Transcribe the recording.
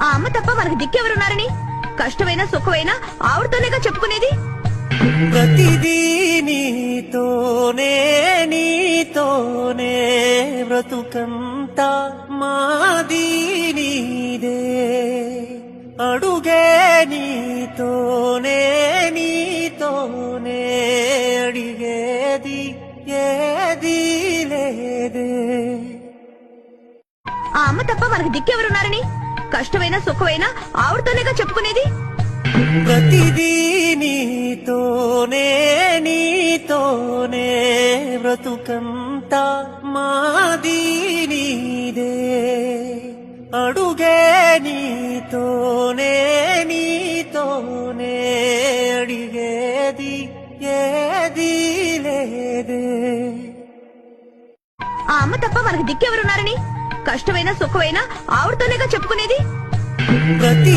ఆ అమ్మ తప్ప మనకు దిక్కెవరున్నారని కష్టమైన సుఖమైన ఆవిడతోనేగా చెప్పుకునేది. ప్రతిదీ నీతోనే నీతోనే బ్రతుకంతా మాది నీదే అడుగే నీతోనే నీతోనే అడిగేది ఏది లేదే. ఆ అమ్మ తప్ప మనకు దిక్కెవరున్నారని కష్టమైన సుఖమైన ఆవిడతోనేగా చెప్పుకునేది. ప్రతిదీ నీతోనే నీతోనే బ్రతుకంతా మాది నీదే అడుగే నీతోనే నీతోనే అడిగేది ఏది లేదే. ఆ అమ్మ తప్ప మనకు దిక్కెవరున్నారని కష్టమైన సుఖమైన ఆవిడతోనేగా చెప్పుకునేది. ప్రతి